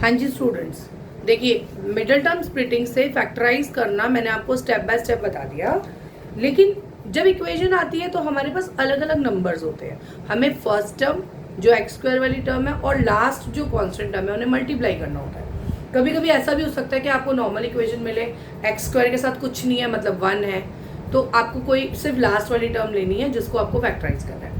हाँ जी स्टूडेंट्स, देखिए middle term splitting से फैक्टराइज करना मैंने आपको स्टेप बाय स्टेप बता दिया। लेकिन जब इक्वेशन आती है तो हमारे पास अलग अलग नंबर्स होते हैं। हमें फर्स्ट टर्म जो एक्स स्क्वायर वाली टर्म है और लास्ट जो कांस्टेंट टर्म है उन्हें मल्टीप्लाई करना होता है। कभी कभी ऐसा भी हो सकता है कि आपको नॉर्मल इक्वेशन मिले, एक्स स्क्वायर के साथ कुछ नहीं है मतलब 1 है, तो आपको कोई सिर्फ लास्ट वाली टर्म लेनी है जिसको आपको फैक्टराइज करना है।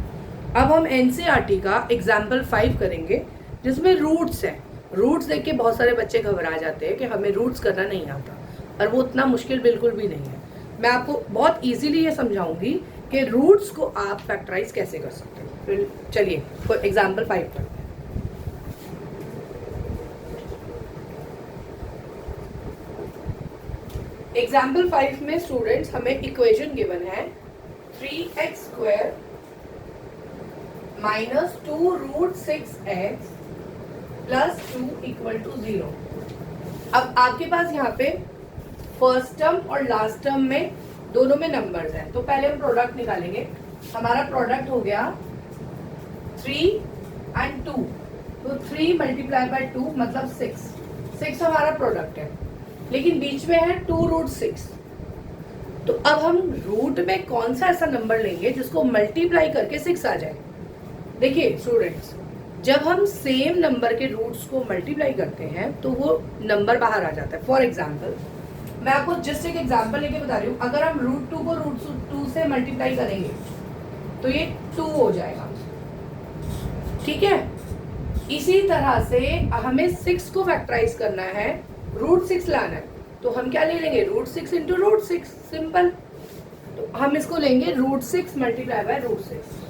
अब हम एनसीईआरटी का एग्जाम्पल 5 करेंगे जिसमें रूट्स है। रूट्स देख के बहुत सारे बच्चे घबरा जाते हैं कि हमें रूट्स करना नहीं आता, और वो उतना मुश्किल बिल्कुल भी नहीं है। मैं आपको बहुत इजीली ये समझाऊंगी कि रूट्स को आप फैक्टराइज कैसे कर सकते हो। फिर चलिए एग्जाम्पल 5 करते हैं। एग्जाम्पल 5 में स्टूडेंट्स हमें इक्वेशन गिवन है 3x² minus 2√6x plus 2 equal to 0। अब आपके पास यहाँ पे फर्स्ट टर्म और लास्ट टर्म में दोनों में नंबर्स हैं, तो पहले हम प्रोडक्ट निकालेंगे। हमारा प्रोडक्ट हो गया 3 and 2, तो 3 मल्टीप्लाई बाय 2 मतलब 6 हमारा प्रोडक्ट है। लेकिन बीच में है 2√6, तो अब हम रूट में कौन सा ऐसा नंबर लेंगे जिसको मल्टीप्लाई करके 6 आ जाए। देखिए स्टूडेंट्स, जब हम सेम नंबर के रूट्स को मल्टीप्लाई करते हैं तो वो नंबर बाहर आ जाता है। फॉर एग्जाम्पल मैं आपको जस्ट एक एग्जाम्पल लेके बता रही हूँ। अगर हम √2 को √2 से मल्टीप्लाई करेंगे तो ये 2 हो जाएगा, ठीक है। इसी तरह से हमें 6 को फैक्टराइज करना है, √6 लाना है, तो हम क्या ले लेंगे √6 इंटू √6, सिंपल। तो हम इसको लेंगे √6 मल्टीप्लाई बाय √6।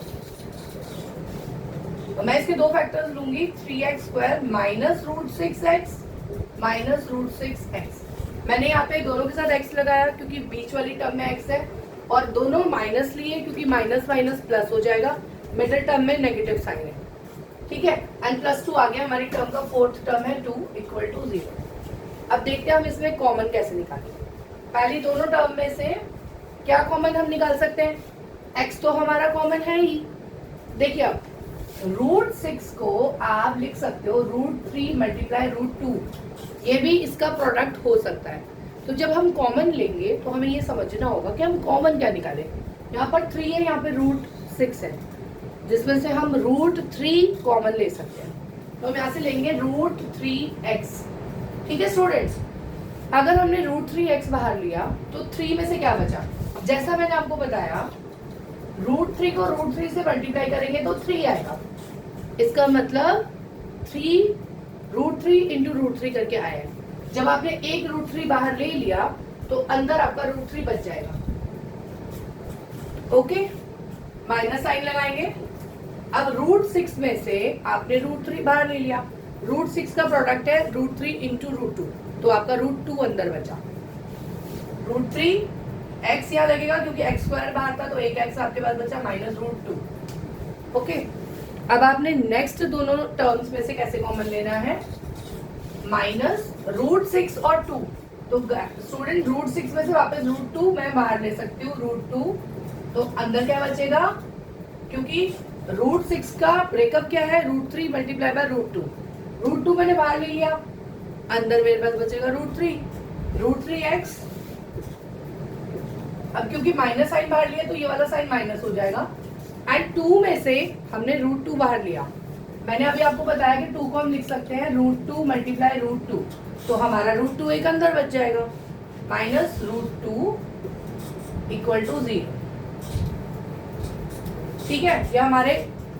तो मैं इसके दो फैक्टर्स लूंगी, 3x² minus √6x minus √6x। मैंने यहाँ पे दोनों के साथ x लगाया क्योंकि बीच वाली टर्म में x है, और दोनों माइनस लिए क्योंकि माइनस माइनस प्लस हो जाएगा, मिडिल टर्म में नेगेटिव साइन है, ठीक है। एंड प्लस 2 आ गया, हमारी टर्म का फोर्थ टर्म है 2 इक्वल टू 0। अब देखते हैं हम इसमें कॉमन कैसे निकालें। पहली दोनों टर्म में से क्या कॉमन हम निकाल सकते हैं, x तो हमारा कॉमन है ही। देखिए अब √6 को आप लिख सकते हो √3 मल्टीप्लाई √2, ये भी इसका प्रोडक्ट हो सकता है। तो जब हम कॉमन लेंगे तो हमें ये समझना होगा कि हम कॉमन क्या निकालें। यहाँ पर 3 है, यहाँ पे √6 है, जिसमें से हम √3 कॉमन ले सकते हैं। तो हम यहाँ से लेंगे √3x, ठीक है स्टूडेंट्स। अगर हमने √3x बाहर लिया तो 3 में से क्या बचा, जैसा मैंने आपको बताया √3 को √3 से मल्टीप्लाई करेंगे तो 3 आएगा। इसका मतलब 3 इंटू √3 करके आया है। जब आपने एक √3 बाहर ले लिया तो अंदर आपका √3 बच जाएगा, ओके। माइनस साइन लगाएंगे। अब √6 में से आपने √3 बाहर ले लिया, √6 का प्रोडक्ट है √3 इंटू √2, तो आपका √2 अंदर बचा। √3 x यहाँ लगेगा क्योंकि x² बाहर था, तो एक x आपके पास बचा माइनस √2, ओके। अब आपने नेक्स्ट दोनों टर्म्स में से कैसे कॉमन लेना है, माइनस √6 और 2। तो स्टूडेंट √6 में से वापस √2 मैं बाहर ले सकती हूँ, √2, तो अंदर क्या बचेगा, क्योंकि √6 का ब्रेकअप क्या है, √3 मल्टीप्लाई बाय √2। √2 मैंने बाहर ले लिया, अंदर मेरे पास बचेगा √3x। अब क्योंकि माइनस साइन बाहर लिया तो ये वाला साइन माइनस हो जाएगा। एंड 2 में से हमने √2 बाहर लिया, मैंने अभी आपको बताया कि 2 को हम लिख सकते हैं √2 मल्टीप्लाई √2, तो हमारा √2 एक अंदर बच जाएगा, माइनस √2 इक्वल टू 0, ठीक है। ये हमारे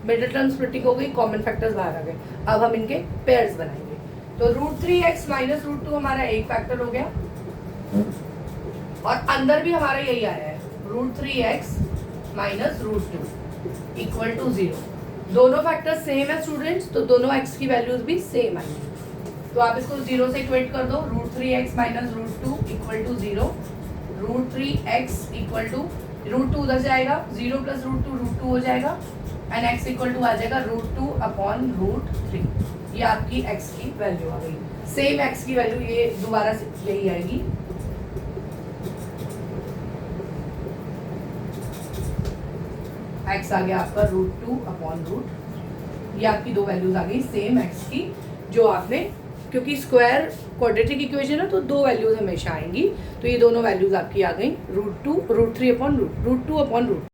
मिडिल टर्म स्प्लिटिंग हो गई, कॉमन फैक्टर्स बाहर आ गए। अब हम इनके पेयर्स बनाएंगे, तो √3x माइनस √2 हमारा एक फैक्टर हो गया, और अंदर भी हमारा यही आया है √3x माइनस √2 इक्वल टू 0। दोनों फैक्टर सेम है स्टूडेंट्स, तो दोनों x की वैल्यूज भी सेम आएंगी। तो आप इसको 0 से इक्वेट कर दो, √3x minus √2 equal to 0, √3x equal to √2 उधर जाएगा, 0 प्लस √2 हो जाएगा, एंड x इक्वल टू आ जाएगा √2 अपॉन √3। ये आपकी x की वैल्यू आ गई, सेम x की वैल्यू ये दोबारा से यही आएगी। x आ गया आपका √2 अपॉन √, ये आपकी दो वैल्यूज आ गई सेम x की जो आपने क्योंकि स्क्वायर क्वाड्रेटिक इक्वेशन है तो 2 वैल्यूज हमेशा आएंगी, तो ये दोनों वैल्यूज आपकी आ गई √2 √3 अपॉन √2 अपॉन √2।